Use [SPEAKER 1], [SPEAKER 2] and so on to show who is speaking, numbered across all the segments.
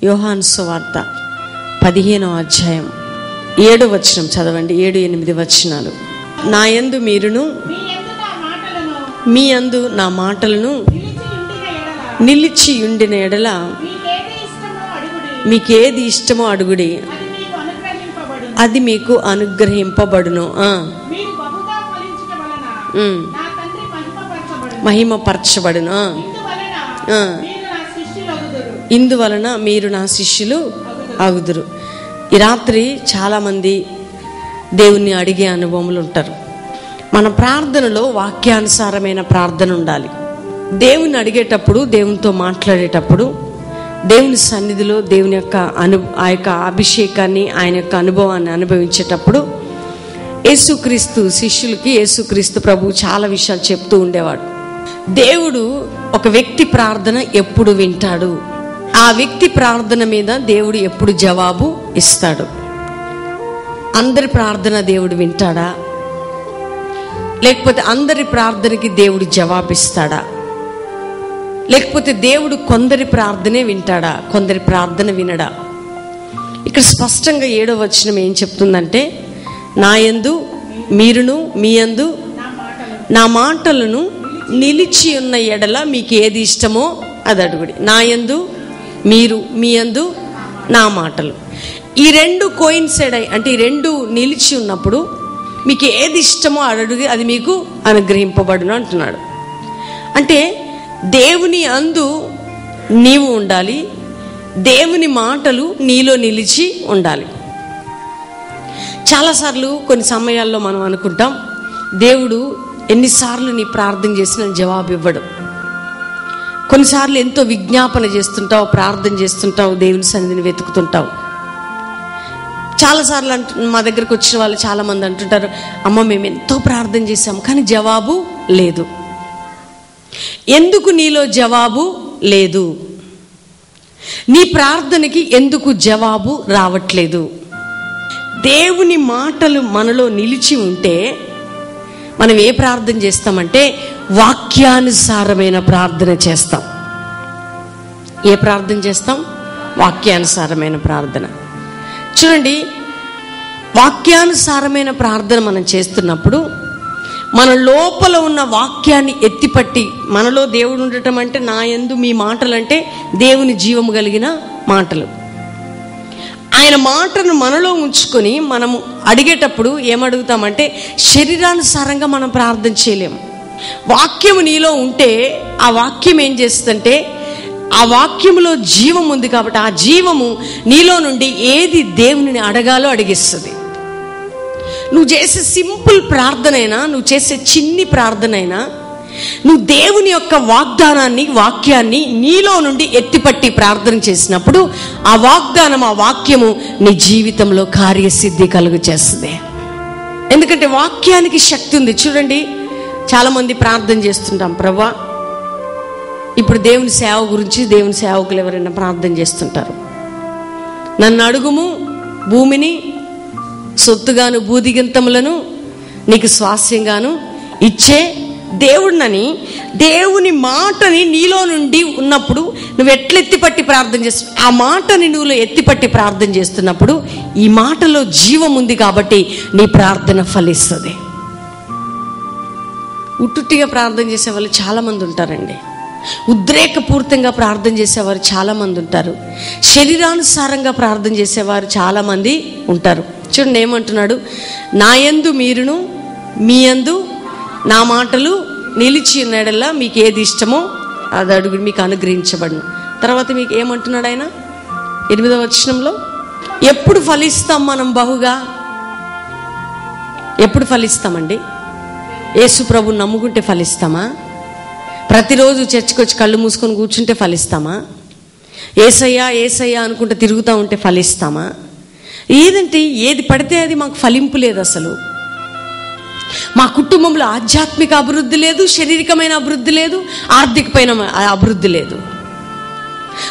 [SPEAKER 1] యోహాను సువార్త 15వ అధ్యాయం 7వ వచనం చదవండి. 7-8 వచనాలు. నా యందు మీరును మీ యందు నా మాటలను నిలిచి ఉండిన ఎడల మీకేది ఇష్టమో అడుగుడి, అది మీకు అనుగ్రహింపబడును. మహిమపరచబడును. ఇందువలన మీరు నా శిష్యులు అగుదురు. ఈ రాత్రి చాలామంది దేవుణ్ణి అడిగే అనుభవములు ఉంటారు. మన ప్రార్థనలో వాక్యానుసారమైన ప్రార్థన ఉండాలి. దేవుని అడిగేటప్పుడు, దేవునితో మాట్లాడేటప్పుడు, దేవుని సన్నిధిలో దేవుని యొక్క ఆ యొక్క అభిషేకాన్ని, ఆయన యొక్క అనుభవాన్ని అనుభవించేటప్పుడు యేసుక్రీస్తు శిష్యులకి యేసుక్రీస్తు ప్రభు చాలా విషయాలు చెప్తూ ఉండేవాడు. దేవుడు ఒక వ్యక్తి ప్రార్థన ఎప్పుడు వింటాడు, ఆ వ్యక్తి ప్రార్థన మీద దేవుడు ఎప్పుడు జవాబు ఇస్తాడు. అందరి ప్రార్థన దేవుడు వింటాడా, లేకపోతే అందరి ప్రార్థనకి దేవుడు జవాబిస్తాడా, లేకపోతే దేవుడు కొందరి ప్రార్థనే వింటాడా, కొందరి ప్రార్థన వినడా? ఇక్కడ స్పష్టంగా 7వ వచనం ఏం చెప్తుందంటే, నా యందు మీరును మీ యందు నా మాటలను నిలిచి ఉన్న ఎడల మీకు ఏది ఇష్టమో అది అడుగుడి. నా యందు మీరు, మీ యందు నా మాటలు. ఈ రెండు కోయిన్సైడ్ అయ్యి, అంటే ఈ రెండు నిలిచి ఉన్నప్పుడు మీకు ఏది ఇష్టమో అడుగు, అది మీకు అనుగ్రహింపబడును అంటున్నాడు. అంటే దేవుని అందు నీవు ఉండాలి, దేవుని మాటలు నీలో నిలిచి ఉండాలి. చాలాసార్లు కొన్ని సమయాల్లో మనం అనుకుంటాం, దేవుడు ఎన్నిసార్లు నీ ప్రార్థన చేసినా జవాబు ఇవ్వడు. కొన్నిసార్లు ఎంతో విజ్ఞాపన చేస్తుంటావు, ప్రార్థన చేస్తుంటావు, దేవుని సన్నిధిని వెతుకుతుంటావు. చాలాసార్లు మా దగ్గరకు వచ్చిన వాళ్ళు చాలామంది అంటుంటారు, అమ్మ మేము ఎంతో ప్రార్థన చేశాము కానీ జవాబు లేదు. ఎందుకు నీలో జవాబు లేదు? నీ ప్రార్థనకి ఎందుకు జవాబు రావట్లేదు? దేవుని మాటలు మనలో నిలిచి ఉంటే మనం ఏ ప్రార్థన చేస్తామంటే వాక్యానుసారమైన ప్రార్థన చేస్తాం. ఏ ప్రార్థన చేస్తాం? వాక్యానుసారమైన ప్రార్థన. చూడండి, వాక్యానుసారమైన ప్రార్థన మనం చేస్తున్నప్పుడు మన లోపల ఉన్న వాక్యాన్ని ఎత్తిపట్టి, మనలో దేవుడు ఉండటం అంటే, నా యందు మీ మాటలు అంటే దేవుని జీవము కలిగిన మాటలు. ఆయన మాటను మనలో ఉంచుకొని మనము అడిగేటప్పుడు ఏమడుగుతామంటే శరీరానుసారంగా మనం ప్రార్థన చేయలేము. వాక్యము నీలో ఉంటే ఆ వాక్యం ఏం చేస్తుందంటే, ఆ వాక్యములో జీవం ఉంది కాబట్టి ఆ జీవము నీలో నుండి ఏది దేవుని అడగాలో అడిగిస్తుంది. నువ్వు చేసే సింపుల్ ప్రార్థన అయినా, నువ్వు చేసే చిన్ని ప్రార్థన అయినా, నువ్వు దేవుని యొక్క వాగ్దానాన్ని, వాక్యాన్ని నీలో నుండి ఎత్తిపట్టి ప్రార్థన చేసినప్పుడు ఆ వాగ్దానం, ఆ వాక్యము నీ జీవితంలో కార్యసిద్ధి కలుగు చేస్తుంది. ఎందుకంటే వాక్యానికి శక్తి ఉంది. చూడండి, చాలామంది ప్రార్థన చేస్తుంటాం, ప్రభువా, ఇప్పుడు దేవుని సేవ గురించి దేవుని సేవకులు ఎవరైనా ప్రార్థన చేస్తుంటారు, నన్ను అడుగుము భూమిని సొత్తుగాను భూదిగంతములను నీకు స్వాస్యంగాను ఇచ్చే దేవుడినని, దేవుని మాటని నీలో నుండి ఉన్నప్పుడు నువ్వు ఎట్లెత్తి పట్టి ప్రార్థన చేస్తు, ఆ మాటని నువ్వు ఎత్తిపట్టి ప్రార్థన చేస్తున్నప్పుడు ఈ మాటలో జీవం ఉంది కాబట్టి నీ ప్రార్థన ఫలిస్తుంది. ఉట్టుట్టిగా ప్రార్థన చేసే వాళ్ళు చాలామంది ఉంటారండి. ఉద్రేకపూరితంగా ప్రార్థన చేసేవారు చాలామంది ఉంటారు. శరీరానుసారంగా ప్రార్థన చేసేవారు చాలామంది ఉంటారు. చూడండి ఏమంటున్నాడు, నా యందు మీరును మీ యందు నా మాటలు నిలిచి ఉన్నడల్లా మీకు ఏది ఇష్టమో అది అడుగు, మీకు అనుగ్రహించబడును. తర్వాత మీకు ఏమంటున్నాడు ఆయన 8వ వచనంలో, ఎప్పుడు ఫలిస్తాం మనం బహుగా? ఎప్పుడు ఫలిస్తామండి? యేసు ప్రభుని నమ్ముకుంటే ఫలిస్తామా? ప్రతిరోజు చర్చికి వచ్చి కళ్ళు మూసుకొని కూర్చుంటే ఫలిస్తామా? ఏసయ్యా ఏసయ్యా అనుకుంటే తిరుగుతూ ఉంటే ఫలిస్తామా? ఏదంటే ఏది పడితే అది మాకు ఫలింపు లేదు. అసలు మా కుటుంబంలో ఆధ్యాత్మిక అభివృద్ధి లేదు, శారీరకమైన అభివృద్ధి లేదు, ఆర్థికమైన అభివృద్ధి లేదు.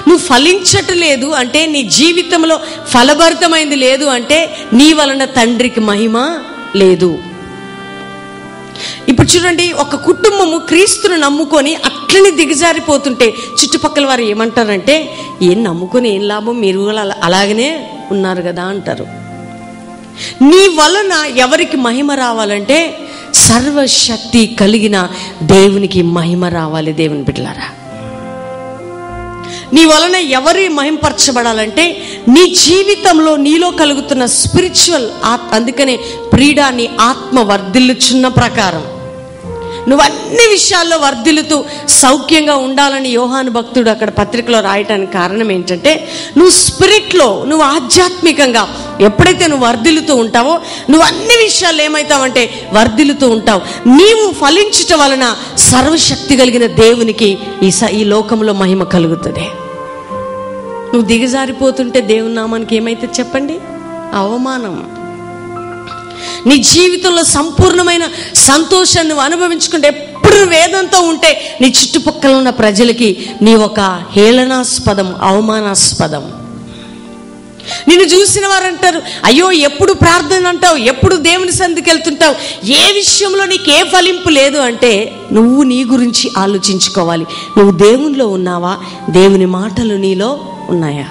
[SPEAKER 1] నువ్వు ఫలించట్లేదు అంటే, నీ జీవితంలో ఫలభరితమైంది లేదు అంటే నీ వలన తండ్రికి మహిమ లేదు. ఇప్పుడు చూడండి, ఒక కుటుంబము క్రీస్తును నమ్ముకొని అట్లని దిగజారిపోతుంటే చుట్టుపక్కల వారు ఏమంటారంటే, ఏం నమ్ముకొని ఏం లాభం, మీరు అలాగనే ఉన్నారు కదా అంటారు. నీ వలన ఎవరికి మహిమ రావాలంటే సర్వశక్తి కలిగిన దేవునికి మహిమ రావాలి. దేవుని బిడ్డలారా, నీ వలన ఎవరి మహింపరచబడాలంటే నీ జీవితంలో నీలో కలుగుతున్న స్పిరిచువల్ అందుకనే ప్రీడా నీ ఆత్మ వర్ధిల్లుచున్న ప్రకారం నువ్వు అన్ని విషయాల్లో వర్ధిల్లుతూ సౌఖ్యంగా ఉండాలని యోహాను భక్తుడు అక్కడ పత్రికలో రాయటానికి కారణం ఏంటంటే, నువ్వు స్పిరిట్లో, నువ్వు ఆధ్యాత్మికంగా ఎప్పుడైతే నువ్వు వర్ధిల్లుతూ ఉంటావో నువ్వు అన్ని విషయాలు ఏమవుతావంటే వర్ధిల్లుతూ ఉంటావు. నీవు ఫలించటం వలన సర్వశక్తి కలిగిన దేవునికి ఈ లోకంలో మహిమ కలుగుతుంది. నువ్వు దిగజారిపోతుంటే దేవుని నామానికి ఏమైతే చెప్పండి, అవమానం. నీ జీవితంలో సంపూర్ణమైన సంతోషాన్ని నువ్వు అనుభవించుకుంటే, ఎప్పుడు వేదంతో ఉంటే నీ చుట్టుపక్కల ఉన్న ప్రజలకి నీ ఒక హేళనాస్పదం, అవమానాస్పదం. నిన్ను చూసిన వారు అంటారు, అయ్యో ఎప్పుడు ప్రార్థన అంటావు, ఎప్పుడు దేవుని సన్నిధికి వెళ్తుంటావు, ఏ విషయంలో నీకు ఏ ఫలింపు లేదు అంటే నువ్వు నీ గురించి ఆలోచించుకోవాలి. నువ్వు దేవునిలో ఉన్నావా, దేవుని మాటలు నీలో ఉన్నాయా?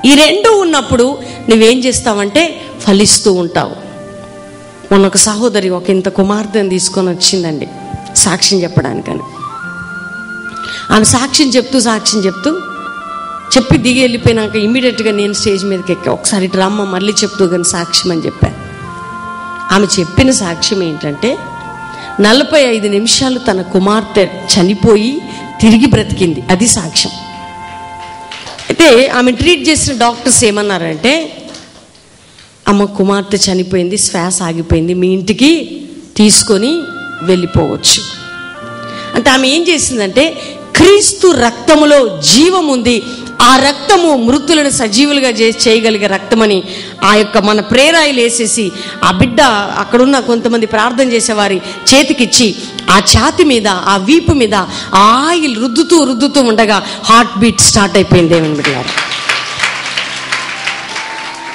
[SPEAKER 1] ఈ రెండు ఉన్నప్పుడు నువ్వేం చేస్తావంటే ఫలిస్తూ ఉంటావు. మొన్న ఒక సహోదరి ఒక ఇంత కుమార్తెను తీసుకొని వచ్చిందండి సాక్ష్యం చెప్పడానికని. ఆమె సాక్ష్యం చెప్తూ చెప్పి దిగి వెళ్ళిపోయినాక ఇమ్మీడియట్గా నేను స్టేజ్ మీదకి ఎక్కా. ఒకసారి ఇటు రమ్మ, మళ్ళీ చెప్తూ కానీ సాక్ష్యం అని చెప్పాను. ఆమె చెప్పిన సాక్ష్యం ఏంటంటే, 45 నిమిషాలు తన కుమార్తె చనిపోయి తిరిగి బ్రతికింది. అది సాక్ష్యం. అయితే ఆమె ట్రీట్ చేసిన డాక్టర్స్ ఏమన్నారంటే, అమ్మ కుమార్తె చనిపోయింది, శ్వాస ఆగిపోయింది, మీ ఇంటికి తీసుకొని వెళ్ళిపోవచ్చు అంటే. ఆమె ఏం చేసిందంటే, క్రీస్తు రక్తములో జీవం ఉంది, ఆ రక్తము మృతులను సజీవులుగా చేయగలిగే రక్తమని ఆ యొక్క మన ప్రేరాయిలు వేసేసి ఆ బిడ్డ అక్కడున్న కొంతమంది ప్రార్థన చేసేవారి చేతికిచ్చి ఆ ఛాతి మీద, ఆ వీపు మీద ఆ ఆయిల్ రుద్దుతూ ఉండగా హార్ట్ బీట్ స్టార్ట్ అయిపోయింది. దేవుని బిడ్డలారా,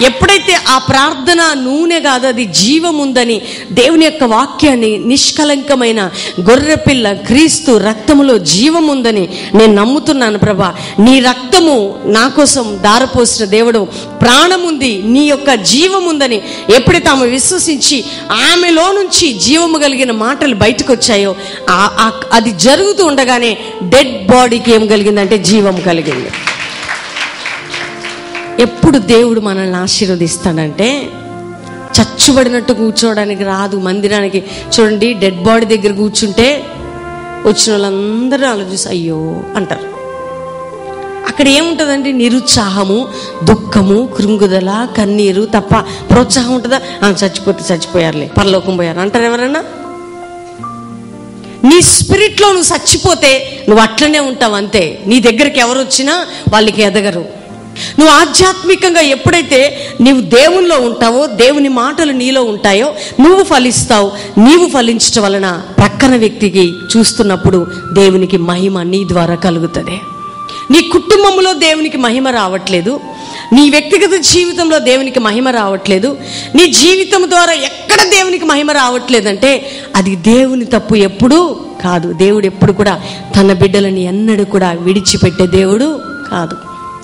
[SPEAKER 1] ఎప్పుడైతే ఆ ప్రార్థన నూనె కాదు, అది జీవం ఉందని దేవుని యొక్క వాక్యాన్ని, నిష్కలంకమైన గొర్రెపిల్ల క్రీస్తు రక్తములో జీవం ఉందని నేను నమ్ముతున్నాను ప్రభా, నీ రక్తము నా కోసం దారపోసిన దేవుడు, ప్రాణముంది, నీ యొక్క జీవం ఉందని ఎప్పుడైతే ఆమె విశ్వసించి ఆమెలో నుంచి జీవము కలిగిన మాటలు బయటకు వచ్చాయో, అది జరుగుతూ ఉండగానే డెడ్ బాడీకి ఏం కలిగిందంటే జీవం కలిగింది. ఎప్పుడు దేవుడు మనల్ని ఆశీర్వదిస్తాడంటే, చచ్చుబడినట్టు కూర్చోవడానికి రాదు మందిరానికి. చూడండి, డెడ్ బాడీ దగ్గర కూర్చుంటే వచ్చిన వాళ్ళందరూ అలా చూసి అయ్యో అంటారు. అక్కడ ఏముంటుందండి, నిరుత్సాహము, దుఃఖము, కృంగుదల, కన్నీరు తప్ప ప్రోత్సాహం ఉంటుందా? చచ్చిపోతే చచ్చిపోయారులే, పరలోకం పోయారు అంటారు ఎవరన్నా? నీ స్పిరిట్లో నువ్వు చచ్చిపోతే నువ్వు అట్లనే ఉంటావు అంతే. నీ దగ్గరికి ఎవరు వచ్చినా వాళ్ళకి ఎదగరు. నువ్వు ఆధ్యాత్మికంగా ఎప్పుడైతే నీవు దేవునిలో ఉంటావో, దేవుని మాటలు నీలో ఉంటాయో, నువ్వు ఫలిస్తావు. నీవు ఫలించడం వలన ప్రక్కన వ్యక్తికి చూస్తున్నప్పుడు దేవునికి మహిమ నీ ద్వారా కలుగుతుంది. నీ కుటుంబంలో దేవునికి మహిమ రావట్లేదు, నీ వ్యక్తిగత జీవితంలో దేవునికి మహిమ రావట్లేదు, నీ జీవితం ద్వారా ఎక్కడ దేవునికి మహిమ రావట్లేదంటే అది దేవుని తప్పు ఎప్పుడూ కాదు. దేవుడు ఎప్పుడు కూడా తన బిడ్డలని ఎన్నడూ కూడా విడిచిపెట్టే దేవుడు కాదు.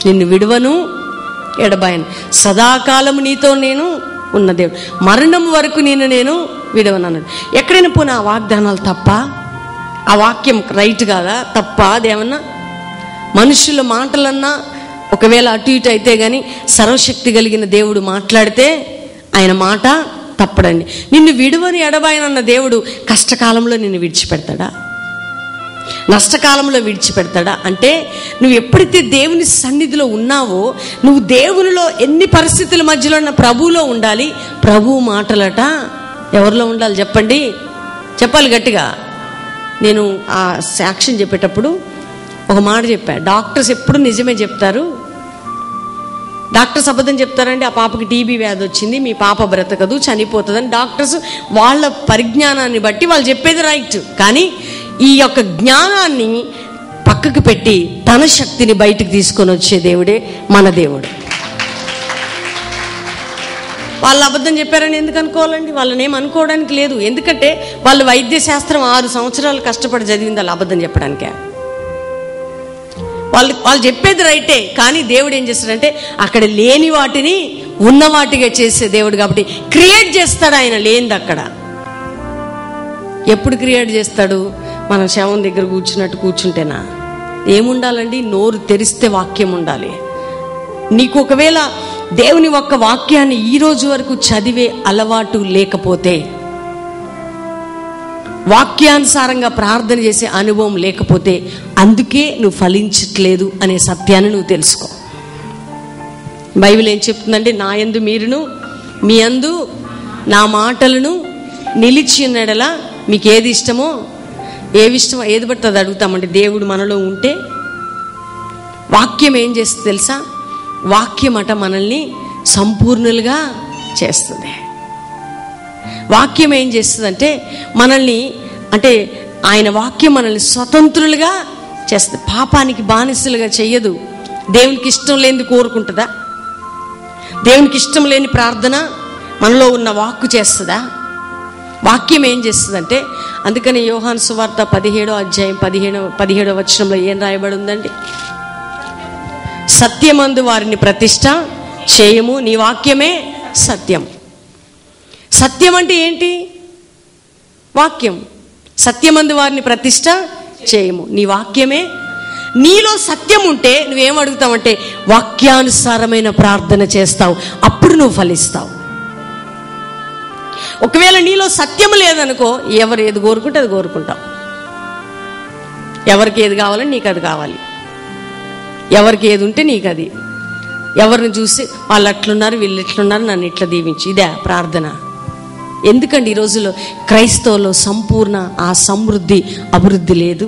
[SPEAKER 1] నిన్ను విడువను, ఎడబాయను, సదాకాలము నీతో నేను ఉన్న దేవుడు, మరణం వరకు నేను విడవను అన్నాడు. ఎక్కడైనా పోయినా ఆ వాగ్దానాలు తప్ప, ఆ వాక్యం రైట్ కాదా, తప్ప? అదేమన్నా మనుషుల మాటలన్నా ఒకవేళ అటు ఇటు అయితే కానీ సర్వశక్తి కలిగిన దేవుడు మాట్లాడితే ఆయన మాట తప్పడండి. నిన్ను విడువని ఎడబాయనన్న దేవుడు కష్టకాలంలో నిన్ను విడిచిపెడతాడా? నష్టకాలంలో విడిచిపెడతాడా? అంటే నువ్వు ఎప్పుడైతే దేవుని సన్నిధిలో ఉన్నావో, నువ్వు దేవునిలో ఎన్ని పరిస్థితుల మధ్యలో ఉన్న ప్రభువులో ఉండాలి. ప్రభువు మాటలట ఎవరిలో ఉండాలి చెప్పండి? చెప్పాలి గట్టిగా. నేను ఆ సాక్ష్యం చెప్పేటప్పుడు ఒక మాట చెప్పా. డాక్టర్స్ ఎప్పుడు నిజమే చెప్తారు, డాక్టర్స్ అబద్ధం చెప్తారండి. ఆ పాపకి టీబీ వ్యాధి వచ్చింది, మీ పాప బ్రతకదు, చనిపోతుందని డాక్టర్స్ వాళ్ళ పరిజ్ఞానాన్ని బట్టి వాళ్ళు చెప్పేది రైట్. కానీ ఈ యొక్క జ్ఞానాన్ని పక్కకు పెట్టి తన శక్తిని బయటకు తీసుకొని వచ్చే దేవుడే మన దేవుడు. వాళ్ళు అబద్ధం చెప్పారని ఎందుకు అనుకోవాలండి? వాళ్ళని ఏం అనుకోవడానికి లేదు. ఎందుకంటే వాళ్ళు వైద్య శాస్త్రం 6 సంవత్సరాలు కష్టపడి చదివింది వాళ్ళు అబద్ధం చెప్పడానికే. వాళ్ళు చెప్పేది రైటే, కానీ దేవుడు ఏం చేస్తాడంటే అక్కడ లేని వాటిని ఉన్న వాటిగా చేసే దేవుడు కాబట్టి క్రియేట్ చేస్తాడు ఆయన లేనిది అక్కడ. ఎప్పుడు క్రియేట్ చేస్తాడు? మనం శవం దగ్గర కూర్చున్నట్టు కూర్చుంటేనా? ఏముండాలండి? నోరు తెరిస్తే వాక్యం ఉండాలి. నీకు ఒకవేళ దేవుని ఒక్క వాక్యాన్ని ఈ రోజు వరకు చదివే అలవాటు లేకపోతే, వాక్యానుసారంగా ప్రార్థన చేసే అనుభవం లేకపోతే, అందుకే నువ్వు ఫలించట్లేదు అనే సత్యాన్ని నువ్వు తెలుసుకో. బైబిల్ ఏం చెప్తుందంటే, నా యందు మీరును మీ యందు నా మాటలను నిలిచి ఉన్నడలా మీకు ఏది ఇష్టమో ఏది పడితే అది అడుగుతామంటే, దేవుడు మనలో ఉంటే వాక్యం ఏం చేస్తుంది తెలుసా? వాక్యం అట మనల్ని సంపూర్ణులుగా చేస్తుంది. వాక్యం ఏం చేస్తుందంటే మనల్ని, అంటే ఆయన వాక్యం మనల్ని స్వతంత్రులుగా చేస్తుంది. పాపానికి బానిసలుగా చెయ్యదు. దేవునికి ఇష్టం లేనిది కోరుకుంటుందా? దేవునికి ఇష్టం లేని ప్రార్థన మనలో ఉన్న వాక్కు చేస్తుందా? వాక్యం ఏం చేస్తుందంటే, అందుకని యోహాను సువార్త 17వ అధ్యాయం 17వ వచనంలో ఏం రాయబడి ఉందండి? సత్యమందు వారిని ప్రతిష్ట చేయము, నీ వాక్యమే సత్యం. సత్యం అంటే ఏంటి? వాక్యం. సత్యమందు వారిని ప్రతిష్ట చేయము, నీ వాక్యమే. నీలో సత్యం ఉంటే నువ్వేం అడుగుతావంటే వాక్యానుసారమైన ప్రార్థన చేస్తావు, అప్పుడు నువ్వు ఫలిస్తావు. ఒకవేళ నీలో సత్యం లేదనుకో, ఎవరు ఏది కోరుకుంటే అది కోరుకుంటావు. ఎవరికి ఏది కావాలని నీకు అది కావాలి, ఎవరికి ఏది ఉంటే నీకు అది. ఎవరిని చూసి వాళ్ళు అట్లున్నారు వీళ్ళు ఇట్లున్నారు నన్ను ఇట్లా దీవించి, ఇదే ప్రార్థన. ఎందుకండి ఈ రోజుల్లో క్రైస్తవుల్లో సంపూర్ణ ఆ సమృద్ధి అభివృద్ధి లేదు.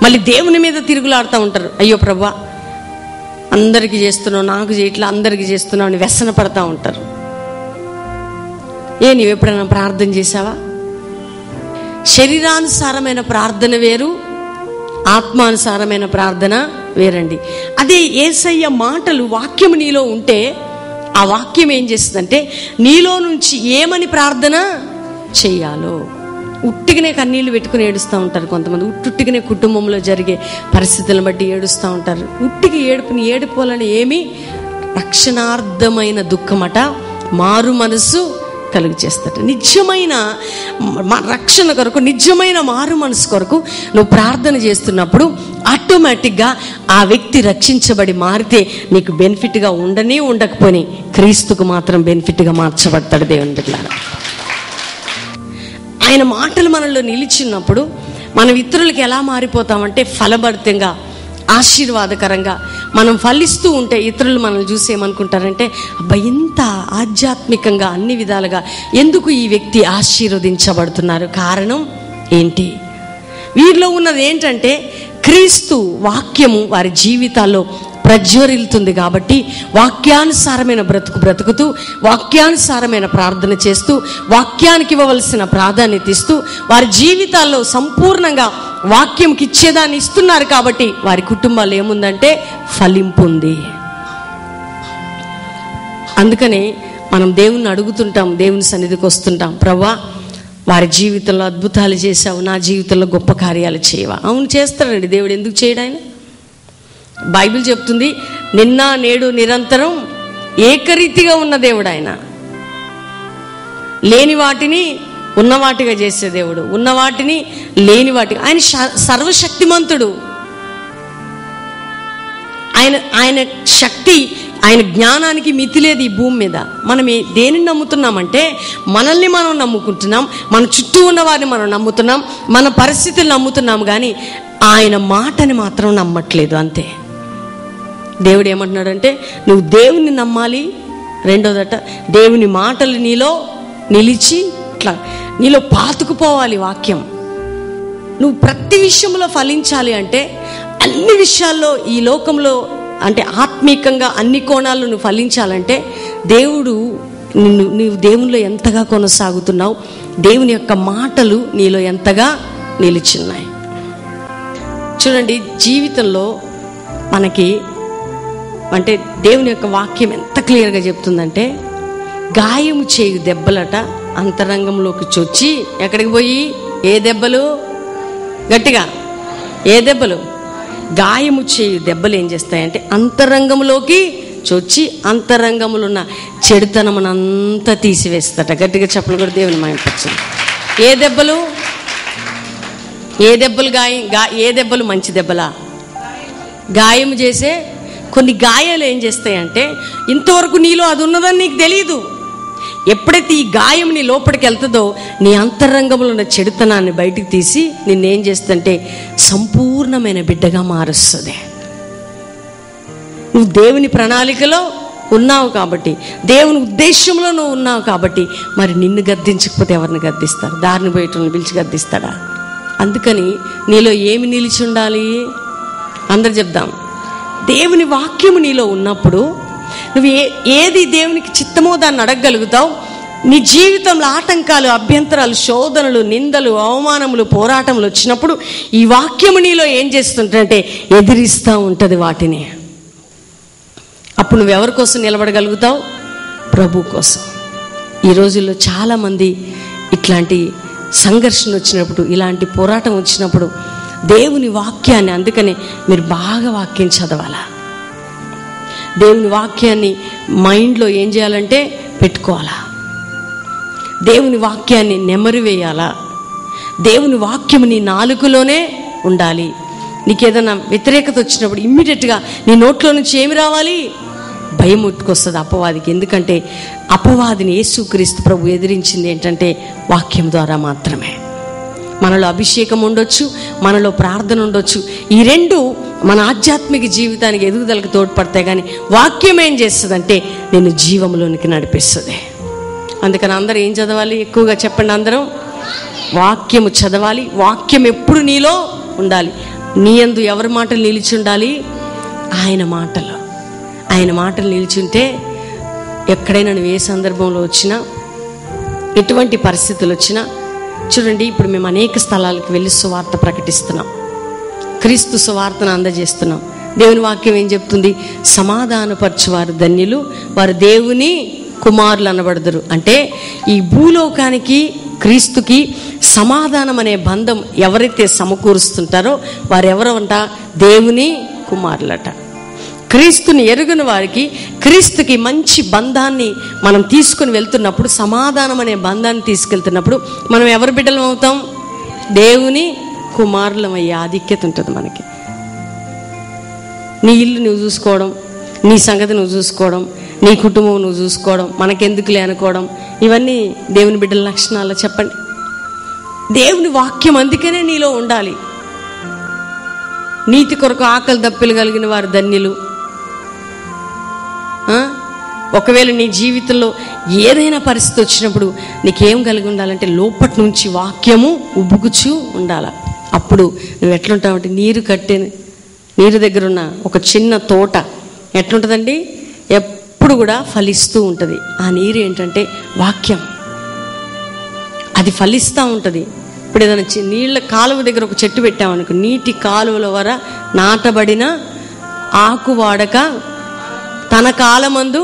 [SPEAKER 1] మళ్ళీ దేవుని మీద తిరుగులాడుతూ ఉంటారు. అయ్యో ప్రభువా అందరికీ చేస్తున్నావు, నాకు చేయట్లా, అందరికీ చేస్తున్నావు అని వ్యసన పడతా ఉంటారు. నీవు ఎప్పుడైనా ప్రార్థన చేసావా? శరీరానుసారమైన ప్రార్థన వేరు, ఆత్మానుసారమైన ప్రార్థన వేరండి. అదే యేసయ్య మాటలు వాక్యం నీలో ఉంటే, ఆ వాక్యం ఏం చేస్తుందంటే నీలో నుంచి ఏమని ప్రార్థన చెయ్యాలో. ఉట్టిగానే కన్నీళ్లు పెట్టుకుని ఏడుస్తూ ఉంటారు కొంతమంది. ఉట్టుగానే కుటుంబంలో జరిగే పరిస్థితులను బట్టి ఏడుస్తూ ఉంటారు. ఉట్టిగా ఏడుపు వలన ఏమి రక్షణార్థమైన దుఃఖమట మారు మనసు కలుగు చేస్తాడు. నిజమైన రక్షణ కొరకు, నిజమైన మారు మనసు కొరకు నువ్వు ప్రార్థన చేస్తున్నప్పుడు ఆటోమేటిక్గా ఆ వ్యక్తి రక్షించబడి మారితే నీకు బెనిఫిట్గా ఉండకపోని క్రీస్తుకు మాత్రం బెనిఫిట్గా మార్చబడతాడు దేవుని బిడ్డలారా. ఆయన మాటలు మనలో నిలిచినప్పుడు మనం ఇతరులకు ఎలా మారిపోతామంటే ఫలభరితంగా, ఆశీర్వాదకరంగా మనం ఫలిస్తూ ఉంటే ఇతరులు మనల్ని చూసి ఏమనుకుంటారంటే, అబ్బా ఇంత ఆధ్యాత్మికంగా అన్ని విధాలుగా ఎందుకు ఈ వ్యక్తి ఆశీర్వదించబడుతున్నారు? కారణం ఏంటి? వీరిలో ఉన్నది ఏంటంటే క్రీస్తు వాక్యము వారి జీవితాల్లో ప్రజ్వరిల్లుతుంది కాబట్టి వాక్యానుసారమైన బ్రతుకుతూ, వాక్యానుసారమైన ప్రార్థన చేస్తూ, వాక్యానికి ఇవ్వవలసిన ప్రాధాన్యత ఇస్తూ వారి జీవితాల్లో సంపూర్ణంగా వాక్యంకి ఇచ్చేదాన్ని ఇస్తున్నారు కాబట్టి వారి కుటుంబాలు ఏముందంటే ఫలింపు ఉంది. అందుకనే మనం దేవుణ్ణి అడుగుతుంటాం, దేవుని సన్నిధికి వస్తుంటాం, ప్రభువా వారి జీవితంలో అద్భుతాలు చేశావు, నా జీవితంలో గొప్ప కార్యాలు చేయవా? అవును చేస్తాడండి దేవుడు, ఎందుకు చేయడు? ఆయన బైబిల్ చెప్తుంది నిన్న నేడు నిరంతరం ఏకరీతిగా ఉన్న దేవుడు ఆయన. లేని వాటిని ఉన్నవాటిగా చేసే దేవుడు, ఉన్న వాటిని లేని వాటిగా. ఆయన సర్వశక్తిమంతుడు. ఆయన శక్తి, ఆయన జ్ఞానానికి మితి లేదు ఈ భూమి మీద. మనం దేనిని నమ్ముతున్నామంటే మనల్ని మనం నమ్ముకుంటున్నాం, మన చుట్టూ ఉన్న వారిని మనం నమ్ముతున్నాం, మన పరిస్థితులు నమ్ముతున్నాం, కానీ ఆయన మాటని మాత్రం నమ్మట్లేదు. అంతే. దేవుడు ఏమంటున్నాడంటే నువ్వు దేవుని నమ్మాలి. రెండోదట దేవుని మాటలు నీలో నిలిచి ఇట్లా నీలో పాతుకుపోవాలి వాక్యం. నువ్వు ప్రతి విషయంలో ఫలించాలి అంటే, అన్ని విషయాల్లో ఈ లోకంలో అంటే ఆత్మీకంగా అన్ని కోణాల్లో నువ్వు ఫలించాలంటే నీవు దేవునిలో ఎంతగా కొనసాగుతున్నావు, దేవుని యొక్క మాటలు నీలో ఎంతగా నిలిచిన్నాయి. చూడండి, జీవితంలో మనకి అంటే దేవుని యొక్క వాక్యం ఎంత క్లియర్గా చెప్తుందంటే గాయము చేయు దెబ్బలట అంతరంగంలోకి చొచ్చి ఎక్కడికి పోయి, ఏ దెబ్బలు? గట్టిగా, ఏ దెబ్బలు? గాయము చేయు దెబ్బలు ఏం చేస్తాయంటే అంతరంగంలోకి చొచ్చి అంతరంగంలో ఉన్న చెడుతనమునంతా తీసివేస్తట. గట్టిగా చెప్పలు కూడా దేవుని మహిమపరచండి. ఏ దెబ్బలు? ఏ దెబ్బలు? ఏ దెబ్బలు మంచి దెబ్బలా? గాయం చేసే కొన్ని గాయాలు ఏం చేస్తాయంటే ఇంతవరకు నీలో అది ఉన్నదని నీకు తెలియదు. ఎప్పుడైతే ఈ గాయం నీ లోపలికి వెళ్తుందో నీ అంతరంగంలో ఉన్న చెడుతనాన్ని బయటికి తీసి నిన్నేం చేస్తుందంటే సంపూర్ణమైన బిడ్డగా మారుస్తుంది. నువ్వు దేవుని ప్రణాళికలో ఉన్నావు కాబట్టి, దేవుని ఉద్దేశంలో నువ్వు ఉన్నావు కాబట్టి, మరి నిన్ను గద్దించకపోతే ఎవరిని గద్దిస్తారు? దారిని బయటని పిలిచి గద్దిస్తాడా? అందుకని నీలో ఏమి నిలిచి ఉండాలి? అందరు చెప్దాం. దేవుని వాక్యము నీలో ఉన్నప్పుడు నువ్వు ఏది దేవునికి చిత్తమో దాన్ని అడగగలుగుతావు. నీ జీవితంలో ఆటంకాలు, అభ్యంతరాలు, శోధనలు, నిందలు, అవమానములు, పోరాటములు వచ్చినప్పుడు ఈ వాక్యము నీలో ఏం చేస్తుంటే ఎదిరిస్తూ ఉంటుంది వాటిని. అప్పుడు నువ్వు ఎవరి కోసం నిలబడగలుగుతావు? ప్రభు కోసం. ఈ రోజుల్లో చాలామంది ఇట్లాంటి సంఘర్షణ వచ్చినప్పుడు, ఇలాంటి పోరాటం వచ్చినప్పుడు దేవుని వాక్యాన్ని, అందుకని మీరు బాగా వాక్యం చదవాలా. దేవుని వాక్యాన్ని మైండ్లో ఏం చేయాలంటే పెట్టుకోవాలా. దేవుని వాక్యాన్ని నెమరు వేయాలా. దేవుని వాక్యం నీ నాలుకలోనే ఉండాలి. నీకు ఏదైనా వ్యతిరేకత వచ్చినప్పుడు ఇమ్మీడియట్గా నీ నోట్లో నుంచి ఏమి రావాలి? భయం ఉట్టుకొస్తుంది అపవాదికి. ఎందుకంటే అపవాదిని యేసుక్రీస్తు ప్రభు ఎదిరించింది ఏంటంటే వాక్యం ద్వారా మాత్రమే. మనలో అభిషేకం ఉండొచ్చు, మనలో ప్రార్థన ఉండొచ్చు. ఈ రెండు మన ఆధ్యాత్మిక జీవితానికి ఎదుగుదలకు తోడ్పడతాయి. కానీ వాక్యం ఏం చేస్తుందంటే నేను జీవంలోనికి నడిపిస్తుంది. అందుకని అందరూ ఏం చదవాలి? ఎక్కువగా చెప్పండి అందరం. వాక్యము చదవాలి. వాక్యం ఎప్పుడు నీలో ఉండాలి. నీ యందు ఎవరి మాటలు నిలిచి ఉండాలి? ఆయన మాటలు. ఆయన మాటలు నిలిచుంటే ఎక్కడైనా నువ్వు ఏ సందర్భంలో వచ్చినా, ఎటువంటి పరిస్థితులు వచ్చినా, చూడండి ఇప్పుడు మేము అనేక స్థలాలకు వెళ్ళి సువార్త ప్రకటిస్తున్నాం, క్రీస్తు సువార్తను అందజేస్తున్నాం. దేవుని వాక్యం ఏం చెప్తుంది? సమాధానపరచువారు ధన్యులు, వారు దేవుని కుమారులు అనబడదురు. అంటే ఈ భూలోకానికి క్రీస్తుకి సమాధానం అనే బంధం ఎవరైతే సమకూరుస్తుంటారో వారెవరంట? దేవుని కుమారులట. క్రీస్తుని ఎరుగని వారికి క్రీస్తుకి మంచి బంధాన్ని మనం తీసుకుని వెళ్తున్నప్పుడు, సమాధానం అనే బంధాన్ని తీసుకెళ్తున్నప్పుడు మనం ఎవరి బిడ్డలం అవుతాం? దేవుని కుమారులం అయ్యే ఆధిక్యత ఉంటుంది మనకి. నీ ఇల్లు నువ్వు చూసుకోవడం, నీ సంగతి నువ్వు చూసుకోవడం, నీ కుటుంబం నువ్వు చూసుకోవడం, మనకెందుకులే అనుకోవడం, ఇవన్నీ దేవుని బిడ్డల లక్షణాలు. చెప్పండి. దేవుని వాక్యం అందుకనే నీలో ఉండాలి. నీతి కొరకు ఆకలి దప్పిలు కలిగిన వారు ధన్యులు. ఒకవేళ నీ జీవితంలో ఏదైనా పరిస్థితి వచ్చినప్పుడు నీకేం కలిగి ఉండాలంటే లోపటి నుంచి వాక్యము ఉబ్బుకుచూ ఉండాల. అప్పుడు నువ్వు ఎట్లుంటావంటే నీరు దగ్గర ఉన్న ఒక చిన్న తోట ఎట్లుంటుందండి? ఎప్పుడు కూడా ఫలిస్తూ ఉంటుంది. ఆ నీరు ఏంటంటే వాక్యం. అది ఫలిస్తూ ఉంటుంది. ఇప్పుడు ఏదైనా నీళ్ళ కాలువ దగ్గర ఒక చెట్టు పెట్టామనుకో, నీటి కాలువల వర నాటబడిన ఆకు వాడక తన కాలమందు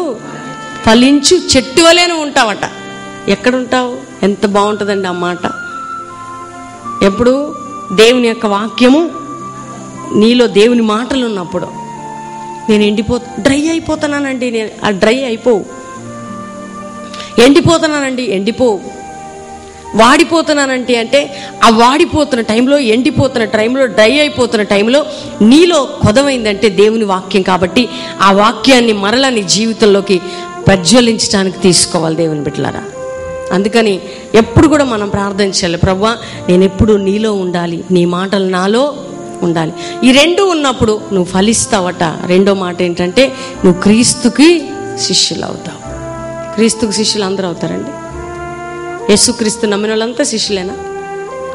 [SPEAKER 1] ఫలించు చెట్టు వలెను ఉంటావట. ఎక్కడుంటావు? ఎంత బాగుంటుందండి ఆ మాట. ఎప్పుడు దేవుని యొక్క వాక్యము నీలో, దేవుని మాటలు ఉన్నప్పుడు. నేను డ్రై అయిపోతున్నానండి, నేను ఆ డ్రై అయిపోవు. ఎండిపోతున్నానండి, ఎండిపోవు. వాడిపోతున్నానంటే అంటే ఆ వాడిపోతున్న టైంలో, ఎండిపోతున్న టైంలో, డ్రై అయిపోతున్న టైంలో నీలో కొదవైందంటే దేవుని వాక్యం. కాబట్టి ఆ వాక్యాన్ని మరలా నీ జీవితంలోకి ప్రజ్వలించడానికి తీసుకోవాలి దేవుని బిడ్డలారా. అందుకని ఎప్పుడు కూడా మనం ప్రార్థించాలి, ప్రభువా నేను ఎప్పుడు నీలో ఉండాలి, నీ మాటలు నాలో ఉండాలి. ఈ రెండు ఉన్నప్పుడు నువ్వు ఫలిస్తావట. రెండో మాట ఏంటంటే నువ్వు క్రీస్తుకి శిష్యులు అవుతావు. క్రీస్తుకి శిష్యులు అందరూ అవుతారండి. యేసుక్రీస్తు నమ్మిన వాళ్ళంతా శిష్యులేనా?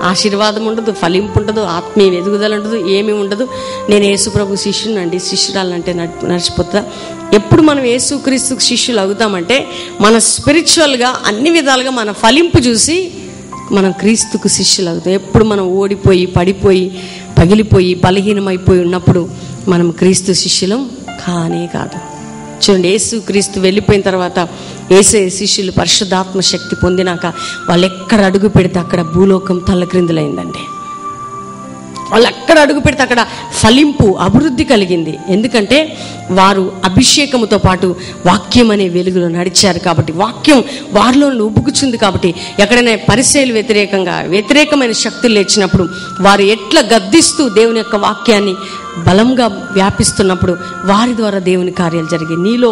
[SPEAKER 1] ఆశీర్వాదం ఉండదు, ఫలింపు ఉండదు, ఆత్మీయ ఎదుగుదల ఉండదు, ఏమీ ఉండదు. నేను యేసుప్రభు శిష్యునండి, శిష్యురాలంటే నడిచిపోతా. ఎప్పుడు మనం యేసుక్రీస్తుకు శిష్యులు అవుతామంటే మన స్పిరిచువల్గా అన్ని విధాలుగా మన ఫలింపు చూసి మనం క్రీస్తుకు శిష్యులు అవుతాం. ఎప్పుడు మనం ఓడిపోయి, పడిపోయి, పగిలిపోయి, బలహీనమైపోయి ఉన్నప్పుడు మనం క్రీస్తు శిష్యులం కానే కాదు. చూడండి, యేసుక్రీస్తు వెళ్ళిపోయిన తర్వాత యేసయ్య శిష్యులు పరిశుద్ధాత్మ శక్తి పొందినాక వాళ్ళు ఎక్కడ అడుగు పెడితే అక్కడ భూలోకం తల్లక్రిందులైందండి. వాళ్ళు అక్కడ అడుగు పెడితే అక్కడ ఫలింపు, అభివృద్ధి కలిగింది. ఎందుకంటే వారు అభిషేకముతో పాటు వాక్యం అనే వెలుగులో నడిచారు కాబట్టి, వాక్యం వారిలో ఉబ్బుకుచుంది కాబట్టి, ఎక్కడైనా పరిసయ్యులు వ్యతిరేకమైన శక్తులు లేచినప్పుడు వారు ఎట్లా గద్దిస్తూ దేవుని యొక్క వాక్యాన్ని బలంగా వ్యాపిస్తున్నప్పుడు వారి ద్వారా దేవుని కార్యాలు జరిగాయి. నీలో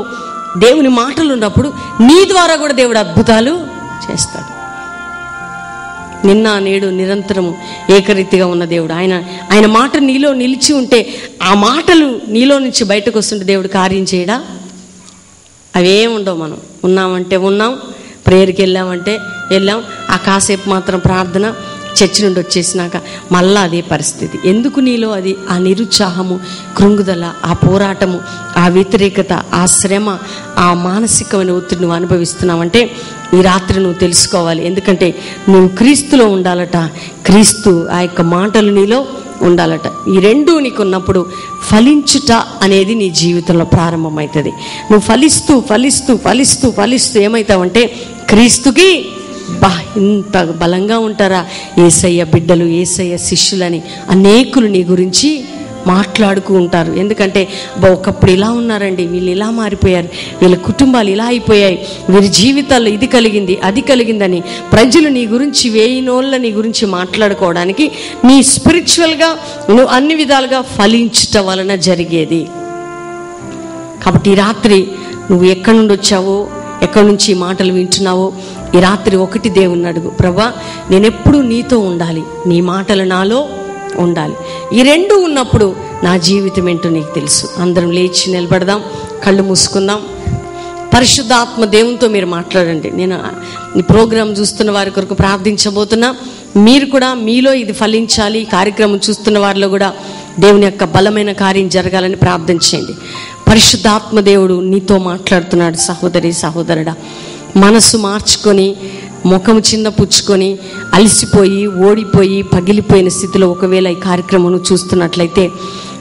[SPEAKER 1] దేవుని మాటలు ఉన్నప్పుడు నీ ద్వారా కూడా దేవుడు అద్భుతాలు చేస్తాడు. నిన్న నేడు నిరంతరము ఏకరీతిగా ఉన్న దేవుడు. ఆయన మాట నీలో నిలిచి ఉంటే, ఆ మాటలు నీలో నుంచి బయటకు వస్తుంటే దేవుడు కార్యం చేయడా? అవేముండవు. మనం ఉన్నామంటే ఉన్నాం, ప్రేయర్కి వెళ్ళామంటే వెళ్ళాం, ఆ కాసేపు మాత్రం ప్రార్థన, చర్చి నుండి వచ్చేసినాక మళ్ళా అదే పరిస్థితి. ఎందుకు నీలో అది ఆ నిరుత్సాహము, కృంగుదల, ఆ పోరాటము, ఆ వ్యతిరేకత, ఆ శ్రమ, ఆ మానసికమైన ఒత్తిడి నువ్వు అనుభవిస్తున్నావంటే ఈ రాత్రి నువ్వు తెలుసుకోవాలి. ఎందుకంటే నువ్వు క్రీస్తులో ఉండాలట, క్రీస్తు ఆ యొక్క మాటలు నీలో ఉండాలట. ఈ రెండూ నీకు ఉన్నప్పుడు ఫలించుట అనేది నీ జీవితంలో ప్రారంభమవుతుంది. నువ్వు ఫలిస్తూ ఫలిస్తూ ఫలిస్తూ ఫలిస్తూ ఏమవుతావంటే క్రీస్తుకి ఇంత బలంగా ఉంటారా యేసయ్య బిడ్డలు, యేసయ్య శిష్యులని అనేకులు నీ గురించి మాట్లాడుతూ ఉంటారు. ఎందుకంటే ఒకప్పుడు ఇలా ఉన్నారండి, వీళ్ళు ఇలా మారిపోయారు, వీళ్ళ కుటుంబాలు ఇలా అయిపోయాయి, వీరి జీవితాల్లో ఇది కలిగింది అది కలిగిందని ప్రజలు నీ గురించి వేయినోళ్ళ నీ గురించి మాట్లాడుకోవడానికి నీ స్పిరిచువల్గా నువ్వు అన్ని విధాలుగా ఫలించటం వలన జరిగేది. కాబట్టి ఈ రాత్రి నువ్వు ఎక్కడి నుండి వచ్చావో, ఎక్కడి నుంచి మాటలు వింటున్నావో, ఈ రాత్రి ఒకటి దేవుణ్ణి అడుగు, ప్రభా నేను ఎప్పుడు నీతో ఉండాలి, నీ మాటలు నాలో ఉండాలి. ఈ రెండు ఉన్నప్పుడు నా జీవితం ఏంటో నీకు తెలుసు. అందరం లేచి నిలబడదాం, కళ్ళు మూసుకుందాం. పరిశుద్ధాత్మ దేవునితో మీరు మాట్లాడండి. నేను ఈ ప్రోగ్రాం చూస్తున్న వారి కొరకు ప్రార్థించబోతున్నా. మీరు కూడా మీలో ఇది ఫలించాలి. కార్యక్రమం చూస్తున్న వారిలో కూడా దేవుని యొక్క బలమైన కార్యం జరగాలని ప్రార్థన చేయండి. పరిశుద్ధాత్మ దేవుడు నీతో మాట్లాడుతున్నాడు. సహోదరి సహోదరుడా, మనసు మార్చుకొని, ముఖం చిన్న పుచ్చుకొని, అలసిపోయి, ఓడిపోయి, పగిలిపోయిన స్థితిలో ఒకవేళ ఈ కార్యక్రమం చూస్తున్నట్లయితే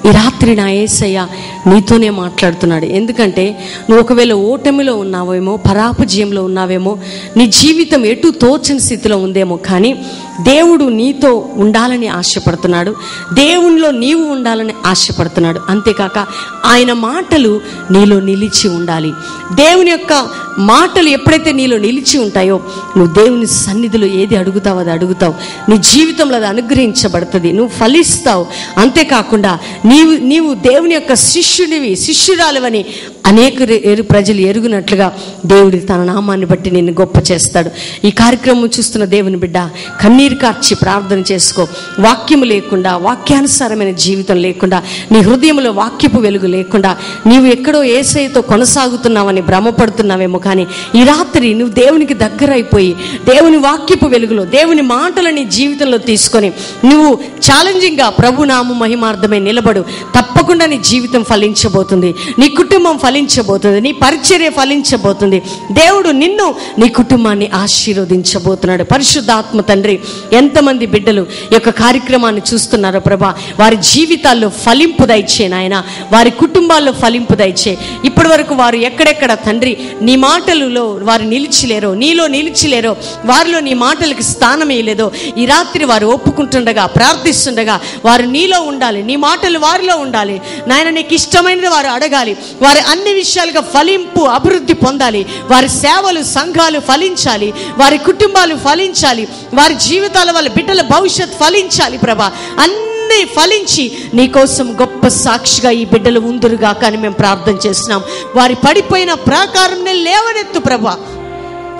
[SPEAKER 1] ఈ రాత్రి నా యేసయ్య నీతోనే మాట్లాడుతున్నాడు. ఎందుకంటే నువ్వు ఒకవేళ ఓటమిలో ఉన్నావేమో, పరాపజయంలో ఉన్నావేమో, నీ జీవితం ఎటు తోచని స్థితిలో ఉందేమో, కానీ దేవుడు నీతో ఉండాలని ఆశపడుతున్నాడు, దేవునిలో నీవు ఉండాలని ఆశపడుతున్నాడు. అంతేకాక ఆయన మాటలు నీలో నిలిచి ఉండాలి. దేవుని యొక్క మాటలు ఎప్పుడైతే నీలో నిలిచి ఉంటాయో నువ్వు దేవుని సన్నిధిలో ఏది అడుగుతావు అది అడుగుతావు, నీ జీవితంలో అది అనుగ్రహించబడుతుంది, నువ్వు ఫలిస్తావు. అంతేకాకుండా నీవు దేవుని యొక్క శిష్యురాలివని అనేక ప్రజలు ఎరుగునట్లుగా దేవుడి తన నామాన్ని బట్టి నిన్ను గొప్ప చేస్తాడు. ఈ కార్యక్రమం చూస్తున్న దేవుని బిడ్డ, కన్నీరు కార్చి ప్రార్థన చేసుకో. వాక్యము లేకుండా, వాక్యానుసారమైన జీవితం లేకుండా, నీ హృదయంలో వాక్యపు వెలుగు లేకుండా నీవు ఎక్కడో యేసయ్యతో కొనసాగుతున్నావని భ్రమపడుతున్నావేమో, కానీ ఈ రాత్రి నువ్వు దేవునికి దగ్గర అయిపోయి దేవుని వాక్యపు వెలుగులో దేవుని మాటలు నీ జీవితంలో తీసుకొని నువ్వు ఛాలెంజింగ్గా ప్రభు నామ మహిమార్థమై నిలబడు. తప్పకుండా నీ జీవితం ఫలించబోతుంది, నీ కుటుంబం ఫలించబోతుంది, నీ పరిచర్య ఫలించబోతుంది. దేవుడు నిన్ను, నీ కుటుంబాన్ని ఆశీర్వదించబోతున్నాడు. పరిశుద్ధాత్మ తండ్రి, ఎంతమంది బిడ్డలు ఈ యొక్క కార్యక్రమాన్ని చూస్తున్నారో ప్రభా, వారి జీవితాల్లో ఫలింపు దయచే నాయన, వారి కుటుంబాల్లో ఫలింపు దయచే. ఇప్పటి వరకు వారు ఎక్కడెక్కడ తండ్రి నీ మాటలలో వారు నిలిచిలేరో, నీలో నిలిచిలేరో, వారిలో నీ మాటలకి స్థానం వేయలేదో, ఈ రాత్రి వారు ఒప్పుకుంటుండగా, ప్రార్థిస్తుండగా వారు నీలో ఉండాలి, నీ మాటలు వారిలో ఉండాలి నాయన. నీకు ఇష్టమైనది వారు అడగాలి, వారి అన్ని విషయాలుగా ఫలింపు, అభివృద్ధి పొందాలి, వారి సేవలు, సంఘాలు ఫలించాలి, వారి కుటుంబాలు ఫలించాలి, వారి జీవితాల వాళ్ళ బిడ్డల భవిష్యత్ ఫలించాలి ప్రభా. అన్నీ ఫలించి నీకోసం గొప్ప సాక్షిగా ఈ బిడ్డలు ఉందురుగా కానీ మేము ప్రార్థన చేస్తున్నాం. వారి పడిపోయిన ప్రాకారం లేవనెత్తు ప్రభా.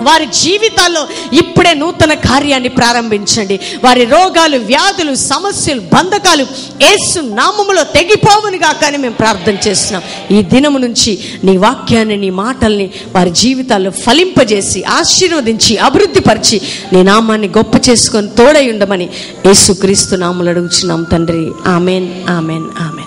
[SPEAKER 1] వారి జీవితాల్లో ఇప్పుడే నూతన కార్యాన్ని ప్రారంభించండి. వారి రోగాలు, వ్యాధులు, సమస్యలు, బంధకాలు యేసు నామములో తెగిపోవునుగా కానీ మేము ప్రార్థన చేస్తున్నాం. ఈ దినము నుంచి నీ వాక్యాన్ని, నీ మాటల్ని వారి జీవితాల్లో ఫలింపజేసి, ఆశీర్వదించి, అభివృద్ధి పరిచి నీ నామాన్ని గొప్ప చేసుకొని తోడై ఉండమని యేసుక్రీస్తు నామములో అడుగుచున్నాం తండ్రి. Amen, amen, amen.